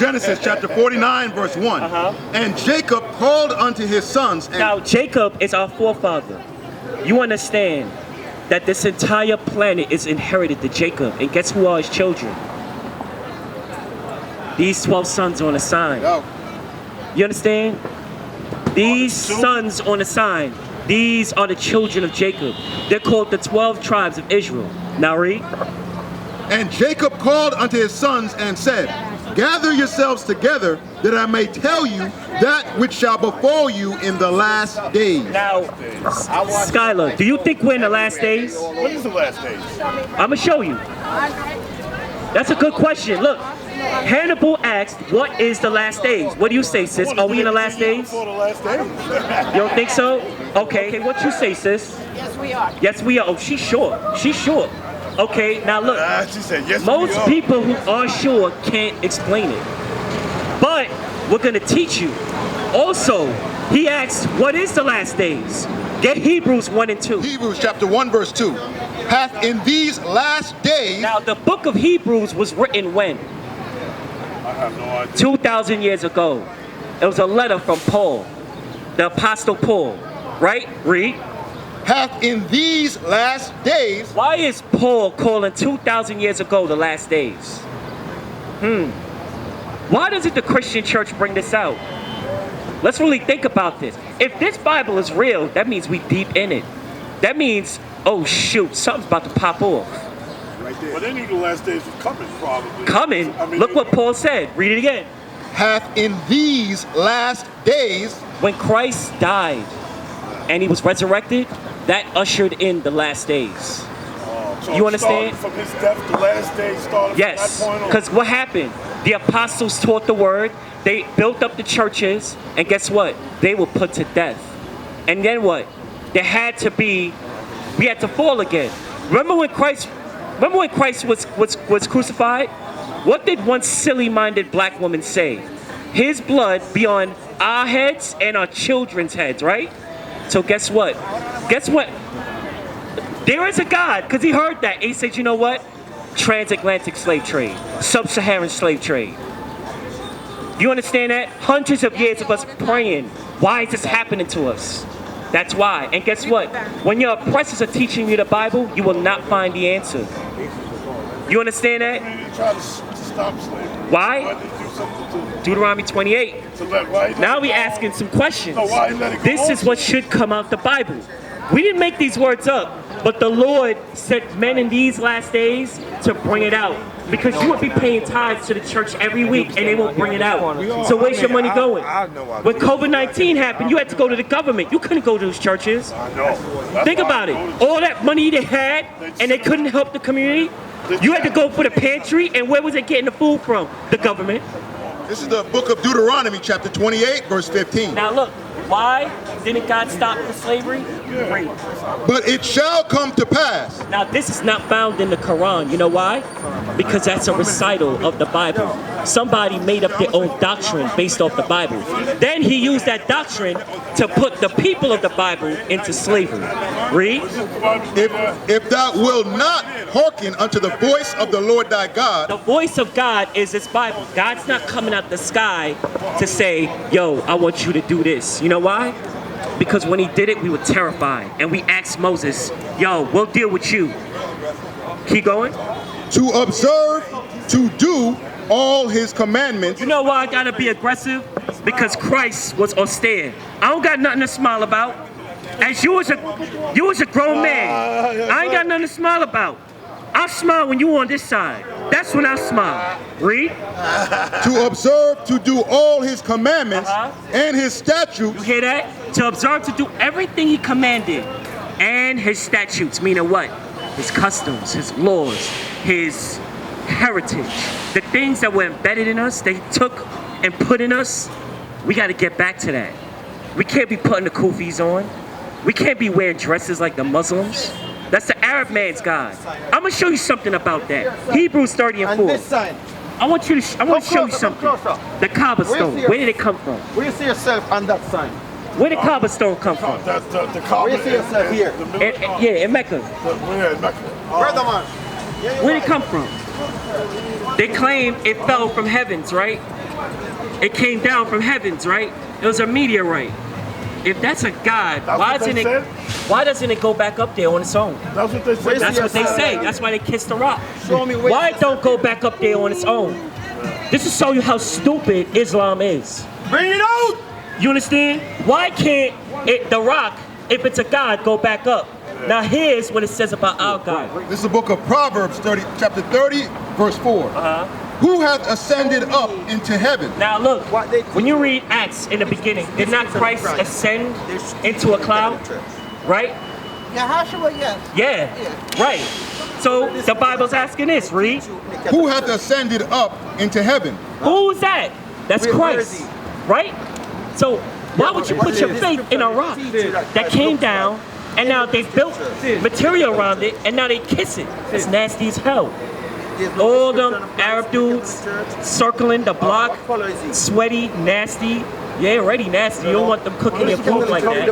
Genesis chapter 49 verse 1. And Jacob called unto his sons. And now Jacob is our forefather. You understand that this entire planet is inherited to Jacob. And guess who are his children? These 12 sons on the sign. You understand? These sons on the sign. These are the children of Jacob. They're called the 12 tribes of Israel. Now read. And Jacob called unto his sons and said, gather yourselves together, that I may tell you that which shall befall you in the last days. Now, Skylar, do you think we're in the last days? What is the last days? I'm going to show you. That's a good question. Look, Hannibal asked, what is the last days? What do you say, sis? Are we in the last days? Before the last days. You don't think so? Okay, what you say, sis? Yes, we are. Yes, we are. Oh, she's sure. She's sure. Okay, now look, she said, yes, most people who are sure can't explain it. But we're going to teach you. Also, he asks, what is the last days? Get Hebrews 1 and 2. Hebrews chapter 1 verse 2. Hath in these last days. Now, the book of Hebrews was written when? I have no idea. 2,000 years ago. It was a letter from Paul, the Apostle Paul, right? Read. Hath in these last days. Why is Paul calling 2,000 years ago the last days? Why doesn't the Christian church bring this out? Let's really think about this. If this Bible is real, that means we deep in it. That means, oh shoot, something's about to pop off. Right there. But they knew the last days was coming, probably. Coming? I mean, look what Paul said. Read it again. Hath in these last days. When Christ died and he was resurrected, that ushered in the last days. So you understand? From his death, the last days started. Yes, from that point on. because what happened? The apostles taught the word. They built up the churches, and guess what? They were put to death. And then what? We had to fall again. Remember when Christ was crucified? What did one silly-minded black woman say? His blood be on our heads and our children's heads, right? So guess what? Guess what? There is a God, because he heard that. He said, you know what? Transatlantic slave trade, sub-Saharan slave trade. You understand that? Hundreds of years of us praying. Why is this happening to us? That's why. And guess what? When your oppressors are teaching you the Bible, you will not find the answer. You understand that? Try to stop slavery. Why? Deuteronomy 28. Now we asking some questions. This is what should come out the Bible. We didn't make these words up, but the Lord sent men in these last days to bring it out. Because you would be paying tithes to the church every week and they won't bring it out. So where's your money going? When COVID-19 happened, you had to go to the government. You couldn't go to those churches. Think about it. All that money they had and they couldn't help the community. You had to go for the pantry, and where was it getting the food from? The government. This is the book of Deuteronomy chapter 28 verse 15. Now look, why didn't God stop the slavery? Great. But it shall come to pass. Now this is not found in the Quran. You know why? Because that's a recital of the Bible. Somebody made up their own doctrine based off the Bible. Then he used that doctrine to put the people of the Bible into slavery. Read. If thou wilt not hearken unto the voice of the Lord thy God. The voice of God is this Bible. God's not coming out the sky to say, yo, I want you to do this. You know why? Because when he did it, we were terrified. And we asked Moses, yo, we'll deal with you. Keep going. To observe, to do all his commandments. You know why I gotta be aggressive? Because Christ was austere. I don't got nothing to smile about. As you was a grown man. I ain't got nothing to smile about. I smile when you on this side. That's when I smile. Read. To observe, to do all his commandments and his statutes. You hear that? To observe, to do everything he commanded and his statutes. Meaning what? His customs, his laws, his heritage. The things that were embedded in us, they took and put in us. We got to get back to that. We can't be putting the kufis on. We can't be wearing dresses like the Muslims. That's the Arab man's God. I'm gonna show you something about that. Hebrews 30 and 4. And this sign. I want to show you something. The Kaaba stone. Where did it come from? Where you see yourself on that sign? Where did Kaaba stone come from? The Kaaba. Where you see yourself here? Yeah, in Mecca. In Mecca. Brother man. Where did it come from? They claim it fell from heavens, right? It came down from heavens, right? It was a meteorite. If that's a God, why doesn't it go back up there on its own? That's what they say. That's what they say. That's why they kiss the rock. Show me where Why it don't go back up there on its own? This is show you how stupid Islam is. Bring it out! You understand? Why can't the rock, if it's a God, go back up? Now here's what it says about our God. This is the book of Proverbs, chapter 30, verse 4. Who hath ascended up into heaven? Now look, when you read Acts in the beginning, did not Christ ascend into a cloud? Right? Yahashua, yes. Yeah, right. So the Bible's asking this, read. Who hath ascended up into heaven? Who's that? That's Christ, right? So why would you put your faith in a rock that came down and now they built material around it and now they kiss it? It's nasty as hell. All them Arab dudes circling the block, sweaty, nasty. Yeah, already nasty. You don't want them cooking your food like that.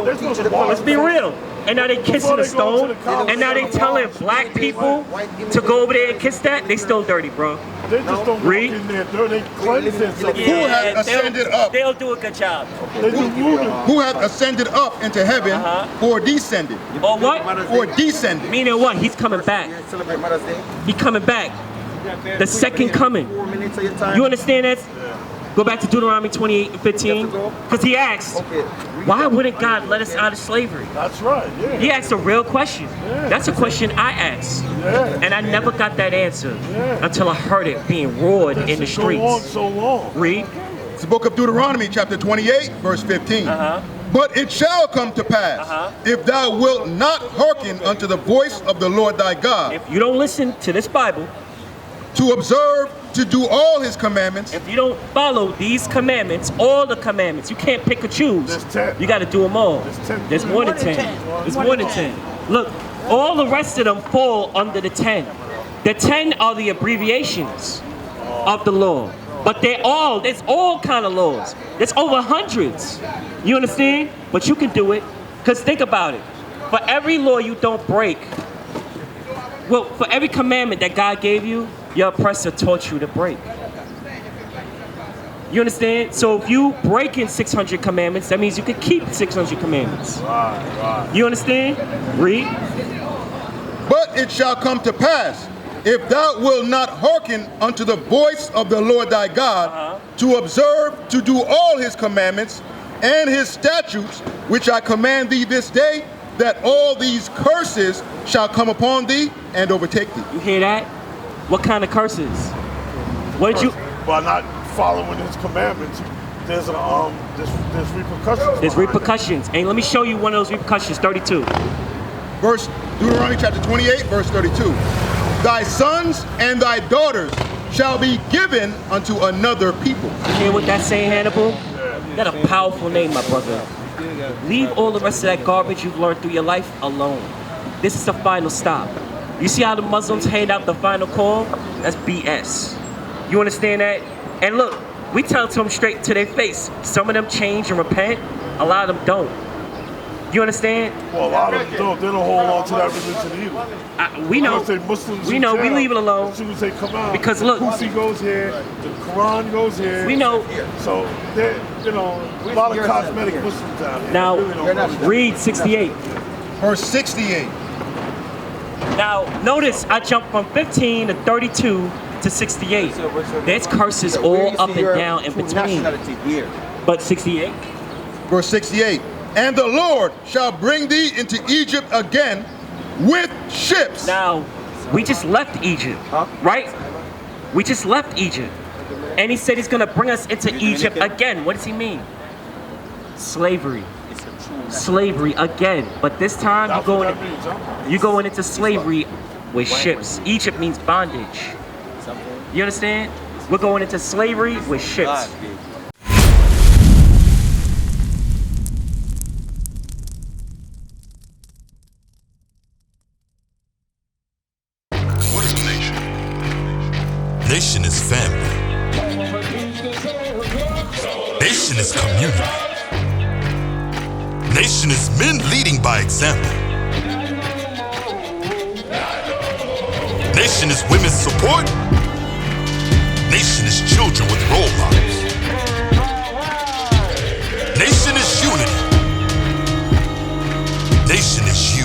Let's be real. And now they kissing the stone. And now they telling black people to go over there and kiss that. They still dirty, bro. They just don't Read. walk in there. They cleanse themselves. Who hath ascended up? They'll do a good job. They do voodoo. Who hath ascended up into heaven or descended? Or what? Or descended? Meaning what? He's coming back. Celebrate Mother's Day. He's coming back. The second coming. 4 minutes of your time. You understand that? Go back to Deuteronomy 28:15. Because he asked, why wouldn't God let us out of slavery? That's right, yeah. He asked a real question. That's a question I asked. And I never got that answer until I heard it being roared in the streets. Go on so long. Read. It's the book of Deuteronomy, chapter 28, verse 15. But it shall come to pass, if thou wilt not hearken unto the voice of the Lord thy God, If you don't listen to this Bible, to observe to do all his commandments, if you don't follow these commandments, all the commandments, you can't pick or choose. There's 10. You got to do them all. There's 10. There's more than 10. There's more than 10. Look, all the rest of them fall under the 10. The 10 are the abbreviations of the law. But there's all kind of laws. There's over hundreds. You understand? But you can do it. Because think about it. For every law you don't break, well, for every commandment that God gave you, your oppressor taught you to break. You understand? So if you break in 600 commandments, that means you could keep 600 commandments. Right. You understand? Read. but it shall come to pass, if thou wilt not hearken unto the voice of the Lord thy God, to observe to do all his commandments and his statutes, which I command thee this day, that all these curses shall come upon thee and overtake thee. You hear that? What kind of curses? What did you? By not following his commandments, there's repercussions. There's repercussions. And let me show you one of those repercussions. 32. Deuteronomy chapter 28, verse 32. Thy sons and thy daughters shall be given unto another people. You hear what that's saying, Hannibal? That's a powerful name, my brother. Leave all the rest of that garbage you've learned through your life alone. This is the final stop. You see how the Muslims hand out the final call? That's BS. You understand that? And look, we tell it to them straight to their face. Some of them change and repent. A lot of them don't. You understand? Well, a lot of them don't. They don't hold on to that religion either. We know. Muslims We know. We leave it alone. As soon as they come out, Because look, Pussy goes here, the Quran goes here. we know. So, a lot of cosmetic Muslims out here. Now, They really don't know. read 68. Verse 68. Now, notice I jumped from 15 to 32 to 68. There's curses all up and down in between. But 68. Verse 68. And the Lord shall bring thee into Egypt again with ships. Now, we just left Egypt, right? We just left Egypt. And he said he's going to bring us into Egypt again. What does he mean? Slavery. Slavery again. But this time That's what that means, huh? you're going into slavery with ships. Egypt means bondage. You understand? We're going into slavery with ships. What is a nation? Nation is family. Nation is community. Nation is men leading by example. Nation is women's support. Nation is children with role models. unity. Nation is